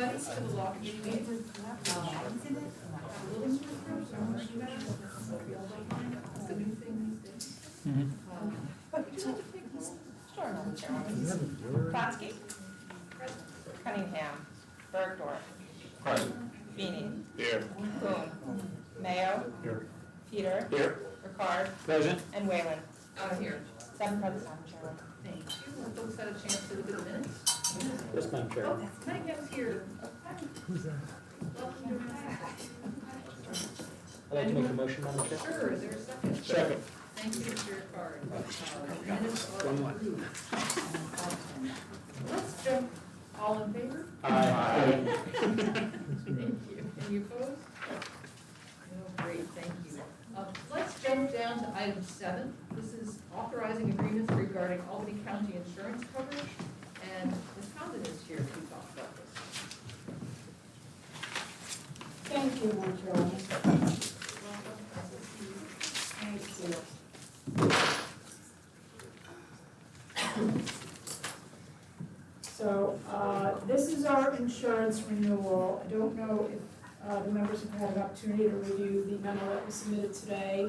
Thanks to the law community. That's the new thing these days. Sure, Madam Chairwoman. Brodsky. Cunningham. Bergdorf. Present. Feeney. Here. Kuhn. Mayo. Here. Peter. Here. Ricard. Present. And Whalen. Here. 7 present, Madam Chairwoman. Thank you. Have folks had a chance to look at the minutes? Yes, Madam Chair. Oh, Cunningham's here. Who's that? Welcome to I'd like to make a motion, Madam Chair. Sure, is there a second? Second. Thank you, Mr. Ricard. Minutes are approved. Let's jump, all in favor? Aye. Thank you. Any opposed? No, great, thank you. Let's jump down to item 7. This is authorizing agreements regarding Albany County insurance coverage. And Ms. Condon is here to talk about this. Thank you, Madam Chairwoman. Thank you. So, this is our insurance renewal. I don't know if the members have had an opportunity to review the memo that was submitted today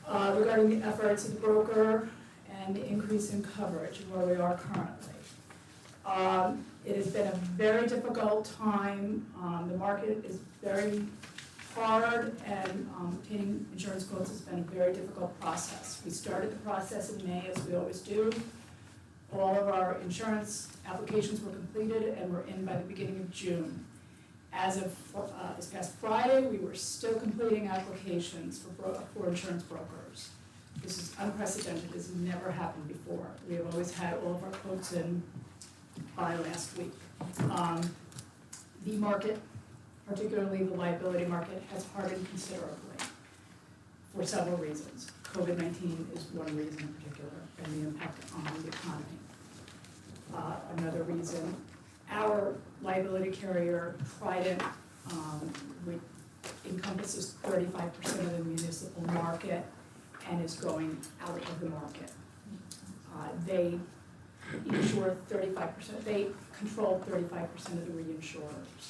regarding the efforts of the broker and the increase in coverage and where we are currently. It has been a very difficult time. The market is very hard, and obtaining insurance quotes has been a very difficult process. We started the process in May, as we always do. All of our insurance applications were completed and were in by the beginning of June. As of this past Friday, we were still completing applications for insurance brokers. This is unprecedented. This has never happened before. We have always had all of our quotes in by last week. The market, particularly the liability market, has hardened considerably for several reasons. COVID-19 is one reason in particular, and the impact on the economy. Another reason, our liability carrier, Trident, which encompasses 35% of the municipal market and is going out of the market. They insure 35%, they control 35% of the reinsurers.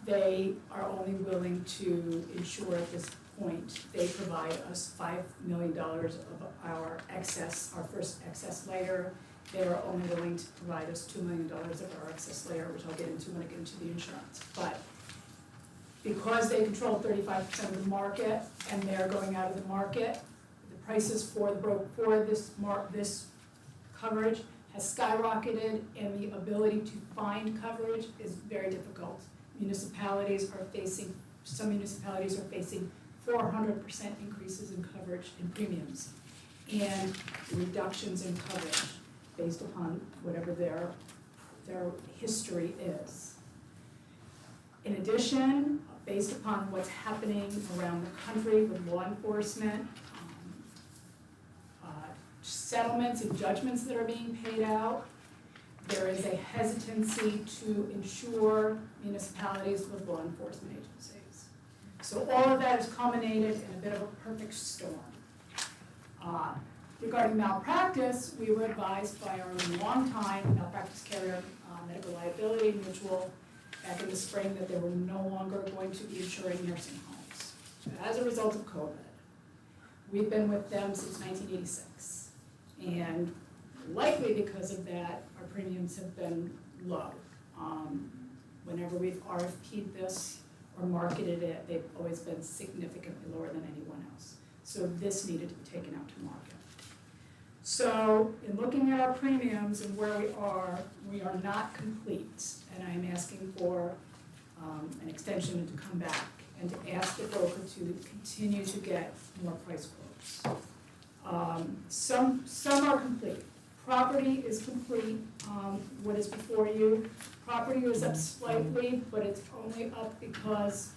They are only willing to insure at this point. They provide us $5 million of our excess, our first excess layer. They are only willing to provide us $2 million of our excess layer, which I'll get into when I get into the insurance. But because they control 35% of the market and they're going out of the market, the prices for this coverage has skyrocketed, and the ability to find coverage is very difficult. Some municipalities are facing 400% increases in coverage and premiums, and reductions in coverage based upon whatever their history is. In addition, based upon what's happening around the country with law enforcement, settlements and judgments that are being paid out, there is a hesitancy to insure municipalities with law enforcement agencies. So all of that is culminated in a bit of a perfect storm. Regarding malpractice, we were advised by our longtime malpractice carrier, Medical Liability Mutual, back in the spring that they were no longer going to be insuring nursing homes. So as a result of COVID, we've been with them since 1986. And likely because of that, our premiums have been low. Whenever we've RFP'd this or marketed it, they've always been significantly lower than anyone else. So this needed to be taken out to market. So in looking at our premiums and where we are not complete, and I'm asking for an extension and to come back and to ask the broker to continue to get more price quotes. Some are complete. Property is complete. What is before you? Property was up slightly, but it's only up because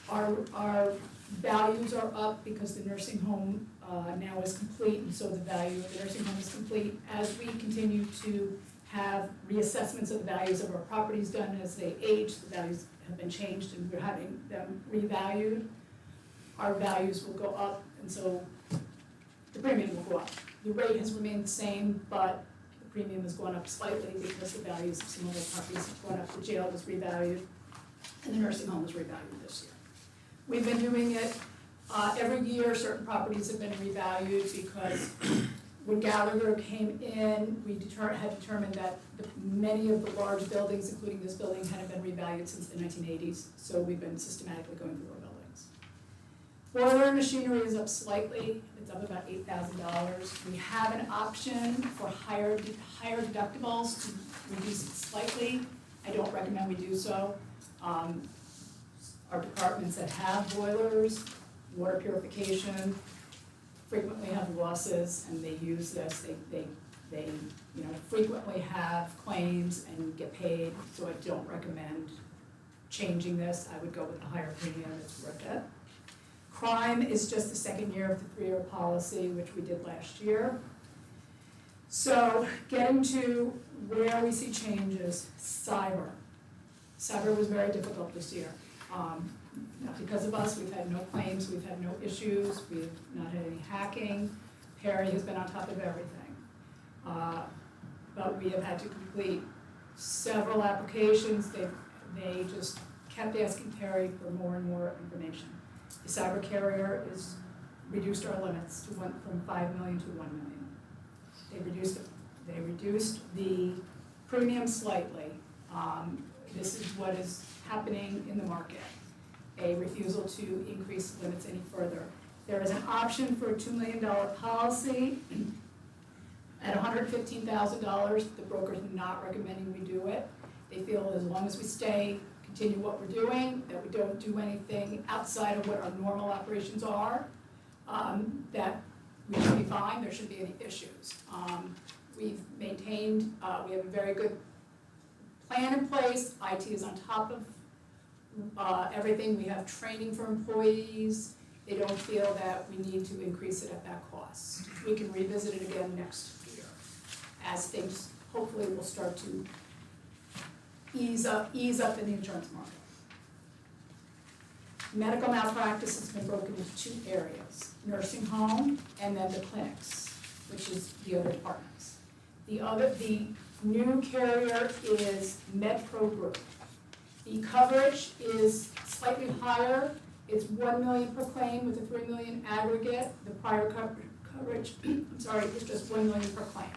our values are up because the nursing home now is complete, and so the value of the nursing home is complete. As we continue to have reassessments of the values of our properties done as they age, the values have been changed and we're having them revalued, our values will go up, and so the premium will go up. The rate has remained the same, but the premium has gone up slightly because the values of some of the properties have gone up. The jail was revalued, and the nursing home was revalued this year. We've been doing it every year. Certain properties have been revalued because when Gallagher came in, we had determined that many of the large buildings, including this building, hadn't been revalued since the 1980s, so we've been systematically going through our buildings. Boiler and machinery is up slightly. It's up about $8,000. We have an option for higher deductibles to reduce it slightly. I don't recommend we do so. Our departments that have boilers, water purification, frequently have losses, and they use this. They frequently have claims and get paid, so I don't recommend changing this. I would go with a higher premium. It's worth it. Crime is just the second year of the 3-year policy, which we did last year. So getting to where we see changes, cyber. Cyber was very difficult this year. Not because of us, we've had no claims, we've had no issues, we've not had any hacking. Perry has been on top of everything. But we have had to complete several applications. They just kept asking Perry for more and more information. The cyber carrier is reduced our limits from 5 million to 1 million. They reduced the premium slightly. This is what is happening in the market. A refusal to increase limits any further. There is an option for a $2 million policy at $115,000. The broker's not recommending we do it. They feel as long as we continue what we're doing, that we don't do anything outside of what our normal operations are, that we should be fine, there shouldn't be any issues. We've maintained, we have a very good plan in place. IT is on top of everything. We have training for employees. They don't feel that we need to increase it at that cost. We can revisit it again next year as things hopefully will start to ease up in the insurance market. Medical malpractice has been broken into 2 areas, nursing home and then the clinics, which is the other departments. The new carrier is MedPro Group. The coverage is slightly higher. It's $1 million per claim with a $3 million aggregate. The prior coverage, is just $1 million per claim.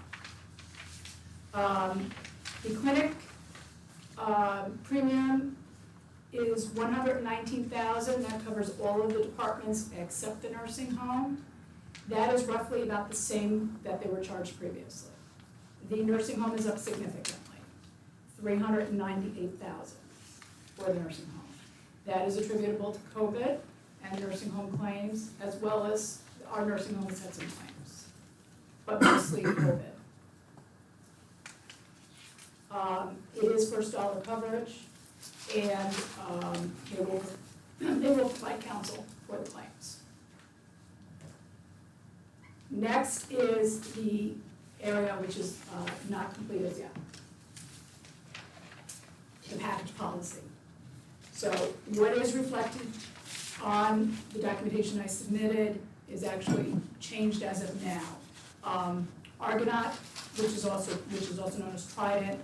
The clinic premium is $119,000. That covers all of the departments except the nursing home. That is roughly about the same that they were charged previously. The nursing home is up significantly, $398,000 for the nursing home. That is attributable to COVID and nursing home claims, as well as our nursing homes had some claims, but mostly COVID. It is first dollar coverage, and they will provide counsel for the claims. Next is the area which is not complete as yet, the package policy. So what is reflected on the documentation I submitted is actually changed as of now. Argonaut, which is also known as Trident,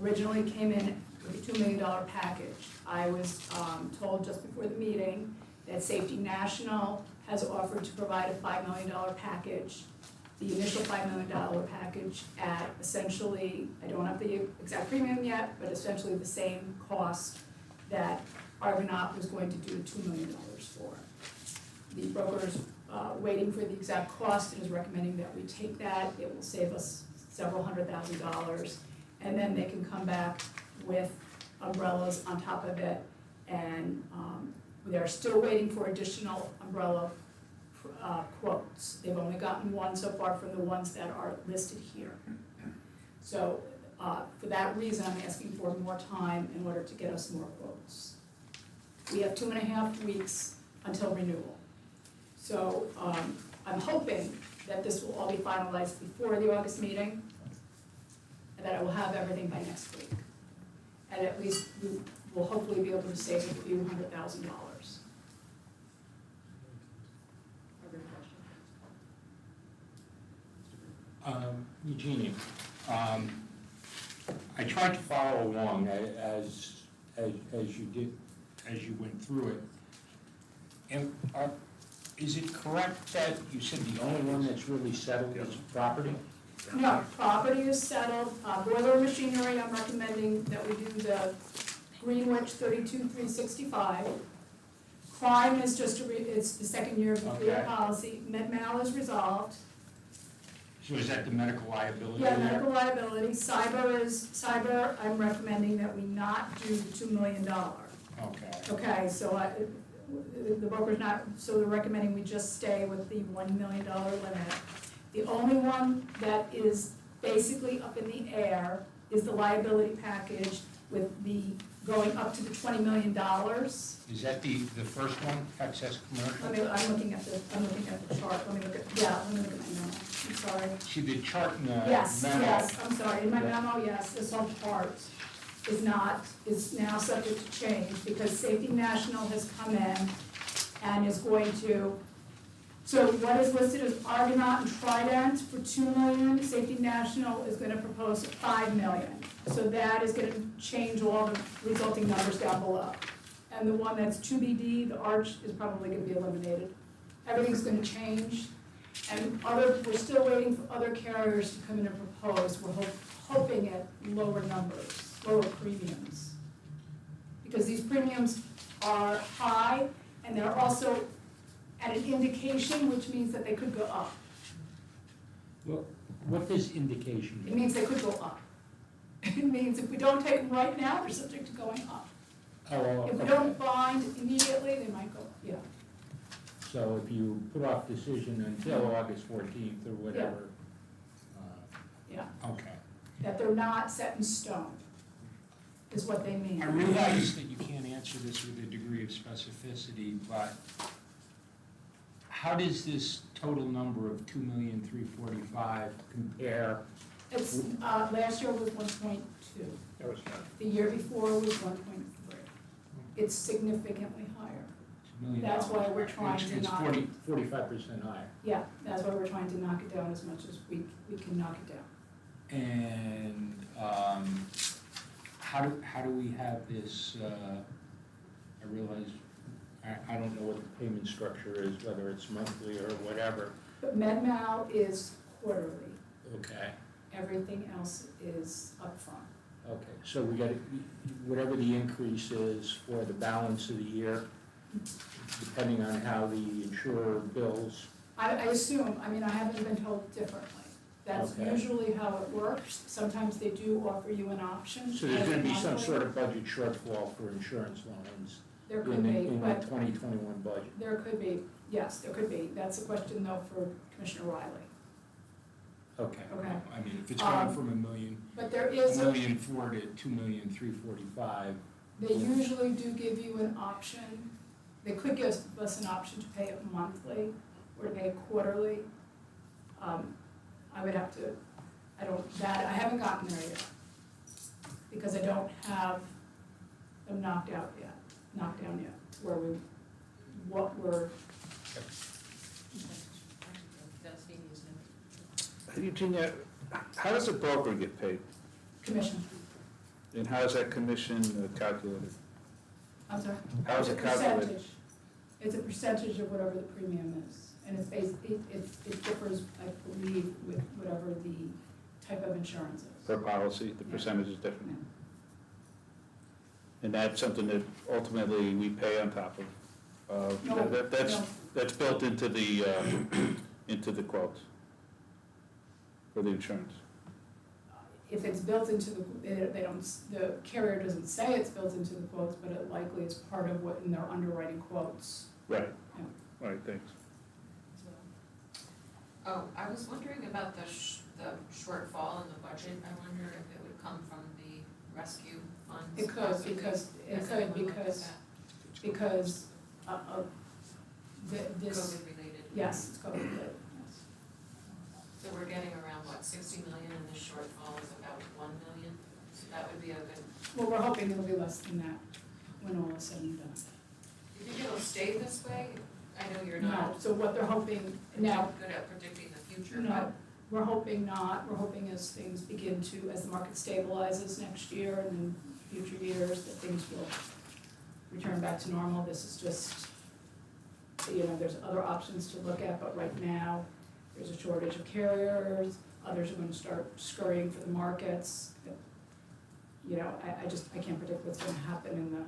originally came in with a $2 million package. I was told just before the meeting that Safety National has offered to provide a $5 million package, the initial $5 million package at essentially, I don't have the exact premium yet, but essentially the same cost that Argonaut was going to do $2 million for. The broker's waiting for the exact cost and is recommending that we take that. It will save us several $100,000, and then they can come back with umbrellas on top of it, and they're still waiting for additional umbrella quotes. They've only gotten one so far from the ones that are listed here. So for that reason, I'm asking for more time in order to get us more quotes. We have 2.5 weeks until renewal. So I'm hoping that this will all be finalized before the August meeting, and that I will have everything by next week. And at least we will hopefully be able to save a few $100,000. Eugenie, I tried to follow along as you did, as you went through it. And is it correct that you said the only one that's really settled is property? No, property is settled, boiler and machinery, I'm recommending that we do the Greenwich 32,365. Crime is just it's the second year of the clear Okay. policy, Med-Mal is resolved. So is that the medical liability Yeah, there? medical liability, cyber, I'm recommending that we not do $2 million. Okay. Okay, so the broker's not, so they're recommending we just stay with the $1 million limit. The only one that is basically up in the air is the liability package with the, going up to the $20 million. Is that the first one, excess commercial? I'm looking at the chart, let me look at my memo, I'm sorry. See, the chart in the memo. Yes, I'm sorry, in my memo, yes, this whole chart is now subject to change because Safety National has come in and is going to, so what is listed as Argonaut and Trident for $2 million, Safety National is gonna propose $5 million. So that is gonna change all the resulting numbers down below. And the one that's 2BD, the Arch, is probably gonna be eliminated. Everything's gonna change. And we're still waiting for other carriers to come in and propose. We're hoping at lower numbers, lower premiums. Because these premiums are high, and they're also at an indication, which means that they could go up. Well, what does indication It mean? means they could go up. It means if we don't take them right now, they're subject to going up. Oh, If we okay. don't bind immediately, they might go up, yeah. So if you put off decision until August 14th or whatever. Yeah. Okay. That they're not set in stone, is what they mean. I realize that you can't answer this with a degree of specificity, but how does this total number of 2,345,000 compare? It's, last year was 1.2. That was fine. The year before was 1.3. It's significantly higher. $2 million? That's why we're trying to It's not- 45% higher. Yeah, that's why we're trying to knock it down as much as we can knock it down. And how do we have this, I realize, I don't know what the payment structure is, whether it's monthly or whatever. But Med-Mal is quarterly. Okay, Everything else is upfront. okay, so we got, whatever the increase is for the balance of the year, depending on how the insurer bills. I assume, I mean, I haven't been told differently. That's Okay. usually how it works. Sometimes they do offer you an option. So there's gonna be some monthly. sort of budget shortfall for insurance lines There in could the, be, in the but 2021 budget. there could be, yes, there could be. That's a question though for Commissioner Riley. Okay. Okay. I mean, if it's going from But there is, $1.4 million to $2,345,000. they usually do give you an option. They could give us an option to pay it monthly or to pay it quarterly. I would have to, I haven't gotten there yet. Because I don't have them knocked down yet, what we're, That's the easiest number. Eugenia, how does a broker get paid? commission. And how is that commission calculated? I'm sorry? How is It's it a calculated? percentage. It's a percentage of whatever the premium is. And it's it differs, I believe, with whatever the type of insurance is. Per policy, the percentage is different. And that's something that ultimately we pay on top of. No, no. That's built into the quotes for the insurance. If it's built into the carrier doesn't say it's built into the quotes, but it likely is part of what in their underwriting quotes. Right. Yeah. Right, thanks. Oh, I was wondering about the shortfall in the budget. I wonder if it would come from the rescue funds. It could, possibly. because, Has anyone looked at that? because of this, COVID related. yes, it's COVID related, yes. So we're getting around, what, 60 million, and the shortfall is about 1 million? So that would be a good, Well, we're hoping it'll be less than that when all is said and done. do you think it'll stay this way? I know you're No, not so what they're hoping, now, good at predicting the future, no, we're hoping not, we're hoping as things begin to, as the market stabilizes next year and in future years, that things will return back to normal. This is just, there's other options to look at, but right now, there's a shortage of carriers, others are gonna start scurrying for the markets. I can't predict what's gonna happen in the,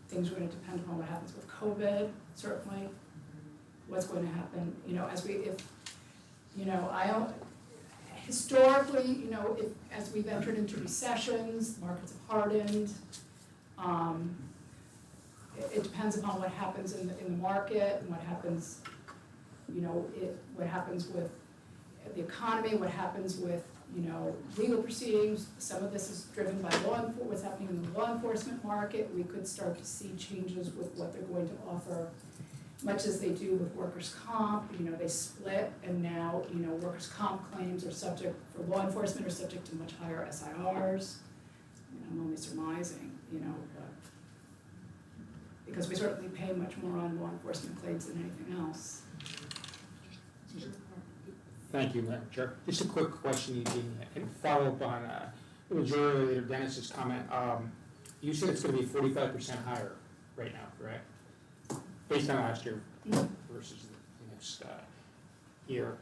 things are gonna depend upon what happens with COVID, certainly. What's going to happen, historically, as we've entered into recessions, markets have hardened. It depends upon what happens in the market and what happens, what happens with the economy, what happens with, legal proceedings. Some of this is driven by what's happening in the law enforcement market. We could start to see changes with what they're going to offer, much as they do with workers' comp. They split, and now, workers' comp claims are subject, for law enforcement, are subject to much higher SIRs. I'm only surmising, but because we certainly pay much more on law enforcement claims than anything else. Thank you, Madam Chair. Just a quick question, Eugene, and follow up on the majority leader Dennis's comment. You said it's gonna be 45% higher right now, correct? Based on last year versus the next year.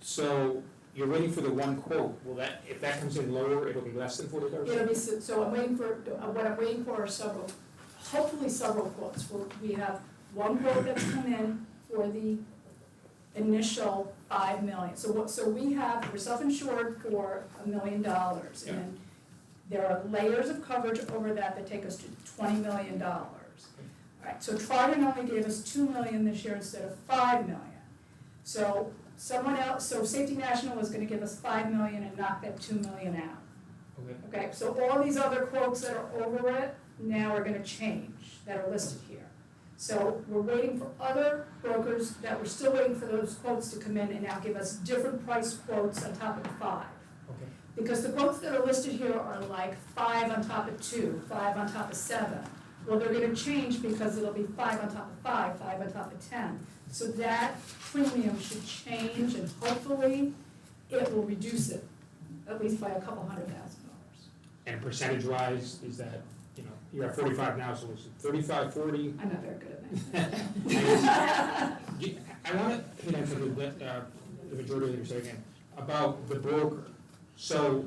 So you're waiting for the one quote. Will that, if that comes in lower, it'll be less than 45%? It'll be, so I'm waiting for, what I'm waiting for are hopefully several quotes. We have one quote that's come in for the initial $5 million. So we're self-insured for $1 million, and then there are layers of coverage over that take us to $20 million. All right, so Trident only gave us $2 million this year instead of $5 million. So Safety National was gonna give us $5 million and knock that $2 million out. Okay, so all these other quotes that are over it now are gonna change, that are listed here. So we're waiting for other brokers that we're still waiting for those quotes to come in and now give us different price quotes on top of the 5. Okay. Because the quotes that are listed here are like 5 on top of 2, 5 on top of 7. Well, they're gonna change because it'll be 5 on top of 5, 5 on top of 10. So that premium should change, and hopefully it will reduce it, at least by a couple $100,000. And percentage-wise, is that, you're at 45 now, so it's 35, 40? I'm not very good at that. I want to hit on something that the majority leader said again, about the broker. So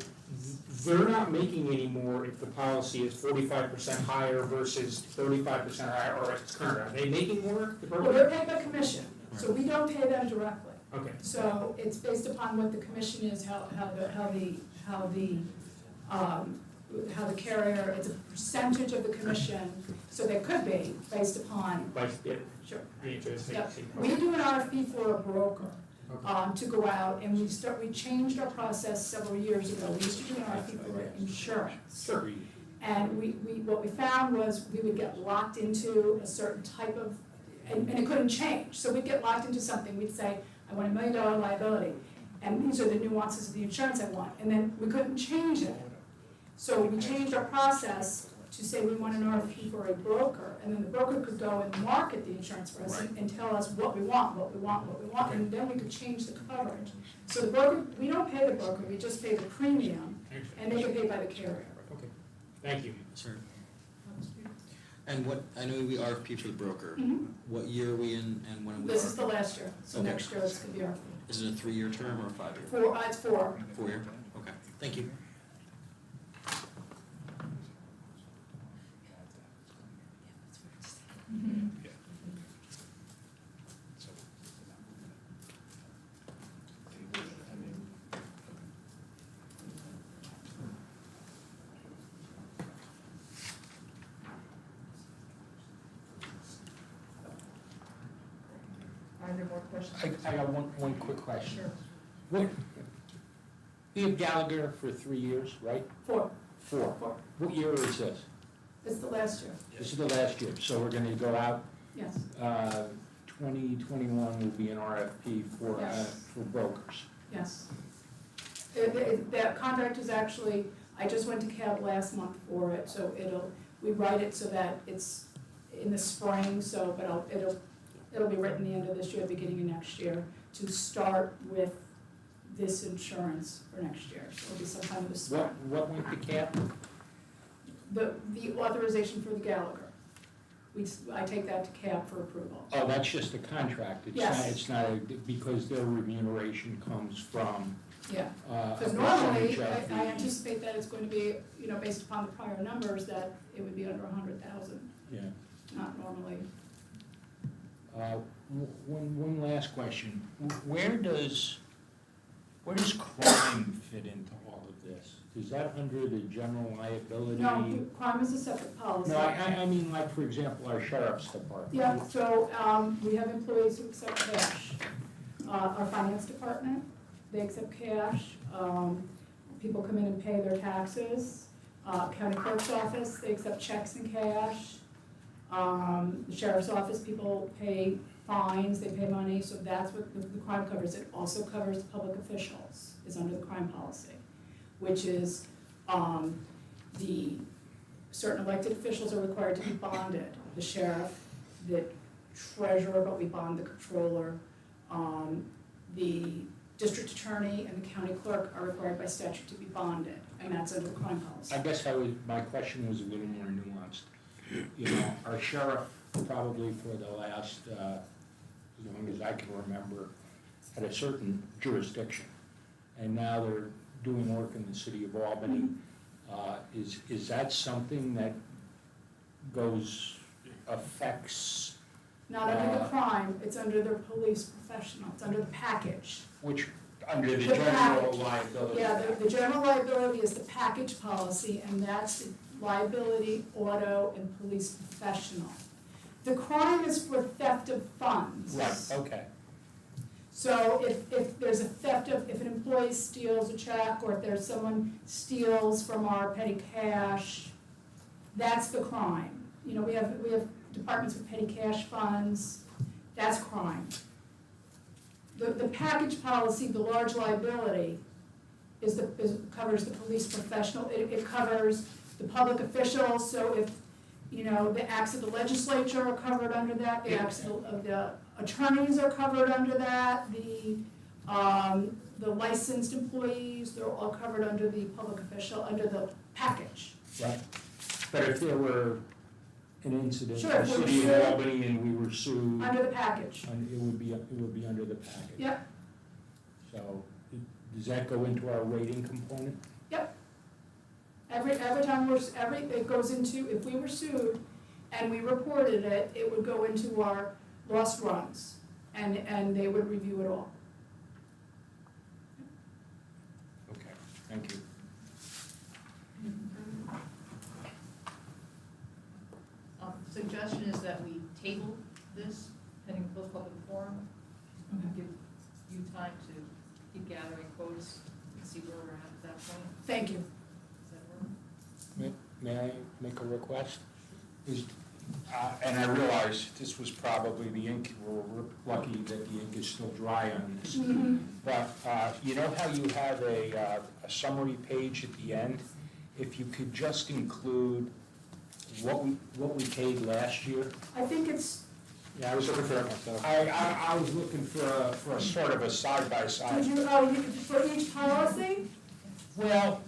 they're not making any more if the policy is 45% higher versus 35% higher, or it's current. Are they making more, the broker? Well, they're paid by commission, so we don't pay them directly. Okay. So it's based upon what the commission is, how the carrier, it's a percentage of the commission, so they could be based upon. Sure. Yep. We do an RFP for a broker, to go out, and we changed our process several years ago. We used to do an RFP for insurance. Sure. And what we found was we would get locked into a certain type of, and it couldn't change. So we'd get locked into something, we'd say, I want $1 million liability, and these are the nuances of the insurance I want, and then we couldn't change it. So we changed our process to say we want an RFP for a broker, and then the broker could go and market the insurance for us and tell us what we want, and then we could change the coverage. So the broker, we don't pay the broker, we just pay the premium, and they get paid by the carrier. Okay, thank you. Sir. And I know we RFP for the broker. Mhm. What year are we in, and when are we? This is the last year, so Okay. next year it's gonna be RFP. Is it a 3-year term or a 5-year? It's 4. 4-year? Okay, thank you. Are there more questions? I got one quick question. Sure. What, we have Gallagher for 3 years, right? 4. 4. What year is this? It's the last year, This is the last year, so we're gonna go out, yes. 2021 will be an RFP for Yes. for brokers. Yes. The contract is actually, I just went to CAB last month for it, so we write it so that it's in the spring, so, but it'll it'll be written the end of this year, beginning of next year, to start with this insurance for next year. So it'll be sometime in the spring. What went to cap? The authorization for the Gallagher. I take that to cap for approval. Oh, that's just a contract. Yes. It's not, because their remuneration comes from, Yeah, a because normally, percentage of I the- anticipate that it's going to be, you know, based upon the prior numbers, that it would be under 100,000, Yeah. not normally. One last question. Where does crime fit into all of this? Is that under the general liability? No, crime is a separate policy. No, I mean, like, for example, our sheriff's department. Yeah, so, we have employees who accept cash. Our finance department, they accept cash. People come in and pay their taxes. County clerk's office, they accept checks and cash. The sheriff's office, people pay fines, they pay money, so that's what the crime covers. It also covers public officials, is under the crime policy, which is, the certain elected officials are required to be bonded. The sheriff, the treasurer, but we bond the controller. The district attorney and the county clerk are required by statute to be bonded, and that's under the crime policy. I guess my question was a little more nuanced. You know, our sheriff probably for the last, as long as I can remember, had a certain jurisdiction. And now they're doing work in the city of Albany. Is that something that affects, Not under the crime, it's under their police professional, it's under the package. which, under the The general package. liability? Yeah, the general liability is the package policy, and that's the liability, auto, and police professional. The crime is for theft of funds. Right, okay. So if there's a theft of, if an employee steals a check, or if there's someone steals from our petty cash, that's the crime. You know, we have departments with petty cash funds, that's crime. The package policy, the large liability, covers the police professional, it covers the public officials, so if, you know, the acts of the legislature are covered under that, the acts of the attorneys are covered under that, the licensed employees, they're all covered under the public official, under the package. Right. But if there were an incident in Sure, the if we were city of sued- Albany and we were sued, Under the package. and it would be under the package. Yep, So, does that go into our rating component? yep. Every time it goes into, if we were sued and we reported it, it would go into our lost runs, and they would review it all. Okay, thank you. Suggestion is that we table this pending closed public forum. Give you time to keep gathering quotes and see where we're at that point. Thank you. Does that work? May I make a request? And I realize this was probably the ink, we're lucky that the ink is still dry on this. But you know how you have a summary page at the end? If you could just include what we paid last year. I think it's, Yeah, I was looking for it myself. I was looking for a sort of a side-by-side. you for each policy? Well,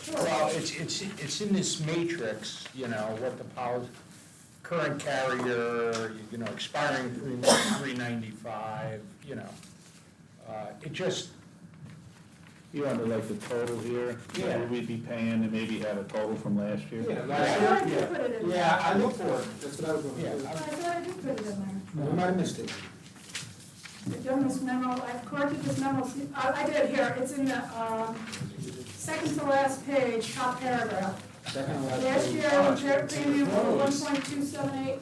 Sure. well, it's in this matrix, you know, what the current carrier, you know, expiring 395, you know. It just, You under like the total here? Yeah. What we'd be paying and maybe have a total from last year? Yeah, I last thought I year, did put it in there. yeah, I looked for it, that's what I was looking Yeah, for. I thought I did put it in there. We might have missed it. Done this memo, I've corrected this memo, I did here, it's in the, second to last page, top paragraph. Second and last Last page. year, repair premium was 1.278,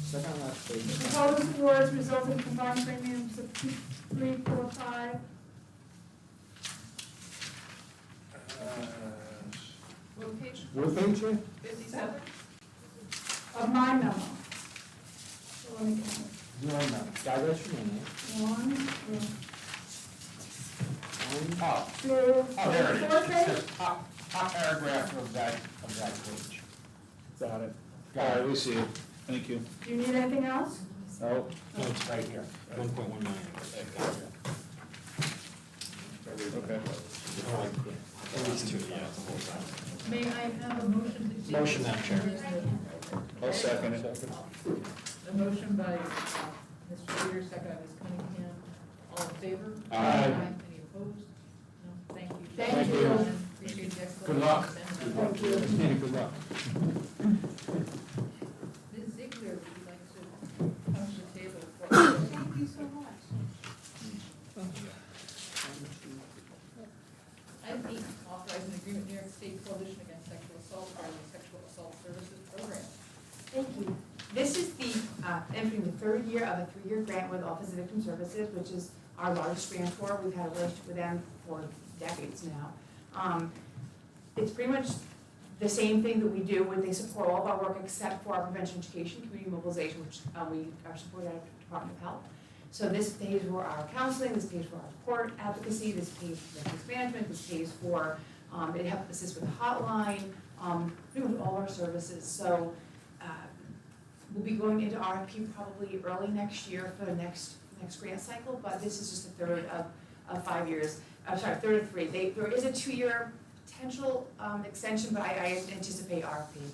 Second and last page. proposed awards resulted in combined premiums of 2,345. What page? What page, yeah? 57? Of my memo. So let me count. no, that's your name. 1, 2, Oh, 3, there it is. 4 It page. says top paragraph of that page. Got it. Got All it. right, we see it. Thank you. Do you need anything else? Oh, No, it's right here. 1.1 million. okay. At least two, yeah, the whole time. May I have a motion to table? Motion, Madam Chair. I'll second it. A motion by Mr. Peters, second by Ms. Cunningham. All in favor? Aye. Any opposed? No, thank you. Thank you. gentlemen. Appreciate the explanation. Good luck. Thank you. Good luck. Ms. Ziegler, would you like to come to the table for? Thank you so much. Item 8, authorize an agreement with New York State Coalition Against Sexual Assault regarding the Sexual Assault Services Program. Thank you. This is the, entering the third year of a 3-year grant with Office of Victim Services, which is our largest grantor. We've had a relationship with them for decades now. It's pretty much the same thing that we do when they support all of our work except for our prevention education, community mobilization, which we are supported at the Department of Health. So this pays for our counseling, this pays for our court advocacy, this pays for records management, this pays for, it helps assist with the hotline, pretty much all our services. So we'll be going into RFP probably early next year for the next grant cycle, but this is just the third of 5 years. I'm sorry, third of 3. There is a 2-year potential extension, but I anticipate RFP. Any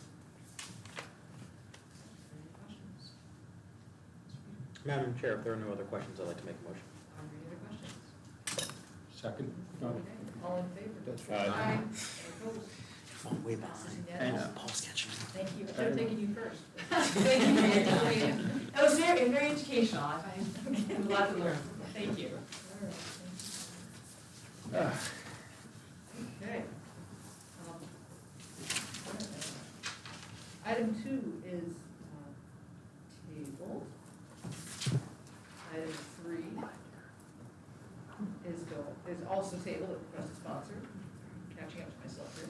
questions? Madam Chair, if there are no other questions, I'd like to make a motion. Any other questions? Second? Okay, all in favor? That's right. Aye. Any opposed? I'm way Passes behind. unanimously. Paul's catching up. Thank you. I should have taken you first. Thank you for your time. That was very educational. I have a lot to learn. Thank you. All right, thank you. Okay. Item 2 is tabled. Item 3 is also tabled, request a sponsor. Catching up to myself here.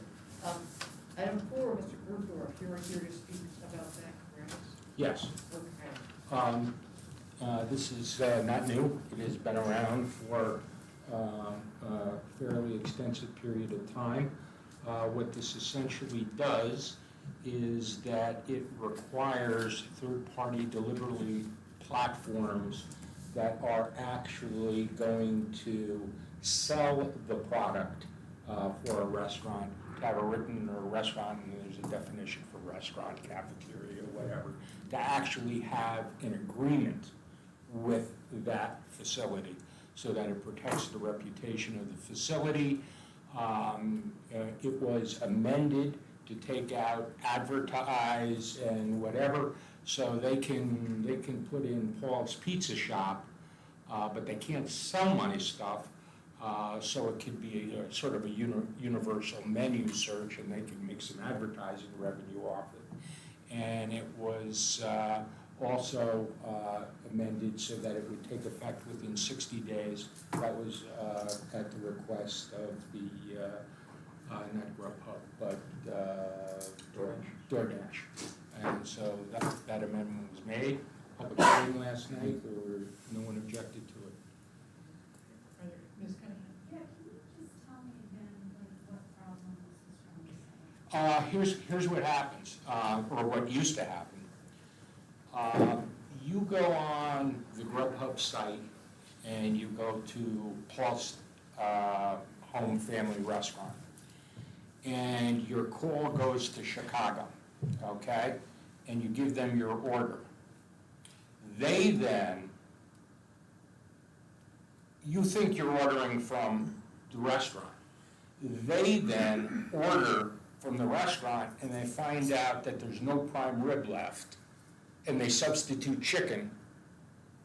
Item 4, Mr. Bergdorf, you are here to speak about that, correct? Yes. Okay. This is not new. It has been around for a fairly extensive period of time. What this essentially does is that it requires third-party delivery platforms that are actually going to sell the product for a restaurant, to have a written or restaurant, and there's a definition for restaurant, cafeteria, whatever, to actually have an agreement with that facility so that it protects the reputation of the facility. It was amended to take out advertise and whatever, so they can put in Paul's Pizza Shop, but they can't sell my stuff. So it could be a sort of a universal menu search, and they can make some advertising revenue off it. And it was also amended so that it would take effect within 60 days. That was at the request of the, not Grubhub, but DoorDash. And so that amendment was made. Public hearing last night, there were no one objected to it. Ms. Cunningham? Yeah, can you just tell me again, like, what problem this is trying to solve? Here's what happens, or what used to happen. You go on the Grubhub site and you go to Paul's Home Family Restaurant, and your call goes to Chicago, okay? And you give them your order. They then, you think you're ordering from the restaurant. They then order from the restaurant and they find out that there's no prime rib left, and they substitute chicken,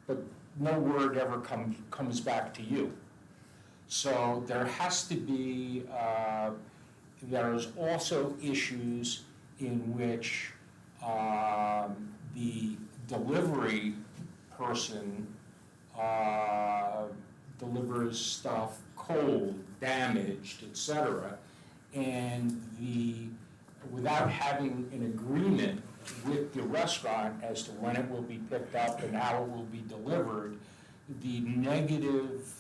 but no word ever comes back to you. So there has to be, there's also issues in which the delivery person delivers stuff cold, damaged, etc. And without having an agreement with the restaurant as to when it will be picked up and how it will be delivered, the negative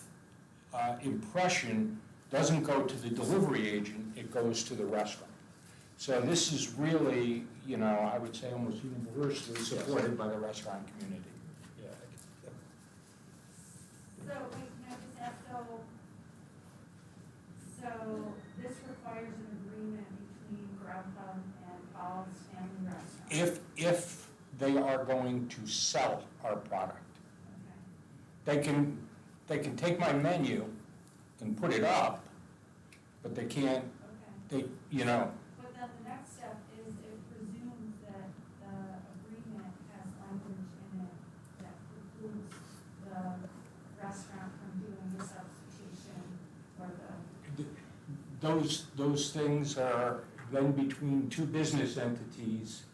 impression doesn't go to the delivery agent, it goes to the restaurant. So this is really, you know, I would say almost universally supported by the restaurant community. Yeah. So, wait, can I just ask, so this requires an agreement between Grubhub and Paul's Family Restaurant? If they are going to sell our product, Okay. they can take my menu and put it up, but they can't, Okay. you know, But then the next step is it presumes that the agreement has language in it that precludes the restaurant from doing the substitution or the. those things are then between two business entities.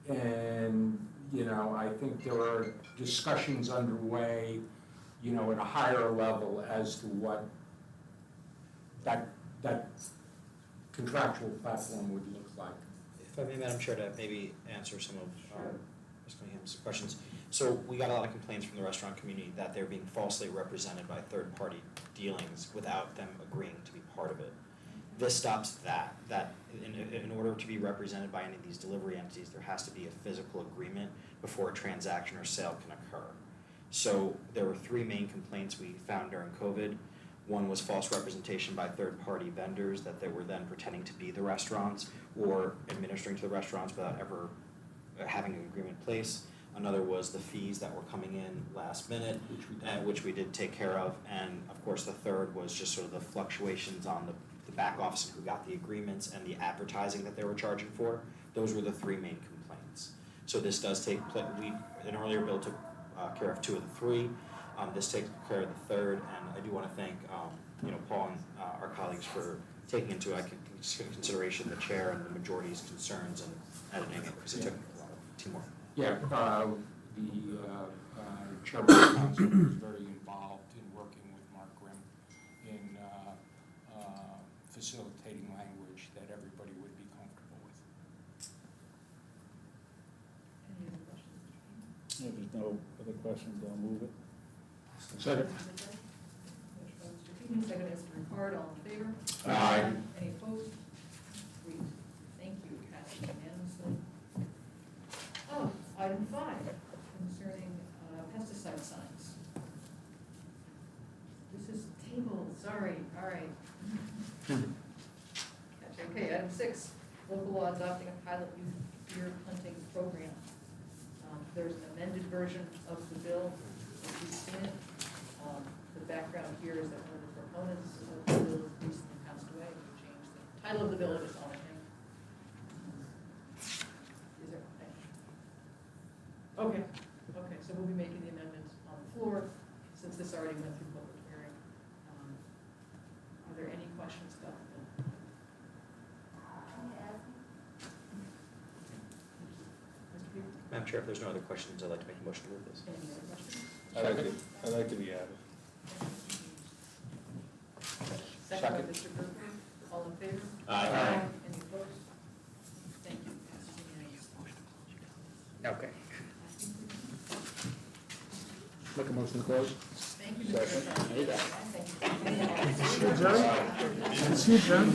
And, you know, I think there are discussions underway, you know, at a higher level as to what that contractual platform would look like. If I may, Madam Chair, to maybe answer some of Ms. Cunningham's questions. So we got a lot of complaints from the restaurant community that they're being falsely represented by third-party dealings without them agreeing to be part of it. This stops that in order to be represented by any of these delivery entities, there has to be a physical agreement before a transaction or sale can occur. So there were three main complaints we found during COVID. One was false representation by third-party vendors that they were then pretending to be the restaurants or administering to the restaurants without ever having an agreement in place. Another was the fees that were coming in last minute, which we did take care of. And of course, the third was just sort of the fluctuations on the back office and who got the agreements and the advertising that they were charging for. Those were the three main complaints. So this does take place. An earlier bill took care of two of the three. This takes care of the third, and I do want to thank Paul and our colleagues for taking into consideration the chair and the majority's concerns and editing it, because it took a lot of teamwork. Yeah, the chairman of the council was very involved in working with Mark Grimm in facilitating language that everybody would be comfortable with. Any other questions? If there's no other questions, I'll move it. Second. Motion by Mr. Feeny, second by Mr. Ricard, all in favor? Aye. Any opposed? Agreed. Thank you, passed unanimously. Oh, item 5, concerning pesticide signs. This is table, sorry, all right. Okay, item 6, local law adopting a pilot youth deer hunting program. There's an amended version of the bill, if you've seen it. The background here is that one of the proponents of the bill recently passed away, and we changed the title of the bill to its own thing. Is there, okay, so we'll be making the amendments on the floor, since this already went through public hearing. Are there any questions about the bill? Mr. Peter, Madam Chair, if there's no other questions, I'd like to make a motion to move this. any other questions? I'd like to be added. Second by Mr. Gerber, all in favor? Aye. Any opposed? Thank you. Passes unanimously. Okay. Make a motion to close? Thank you, Mr. Gerber. There you go. Thank you. Adjourn?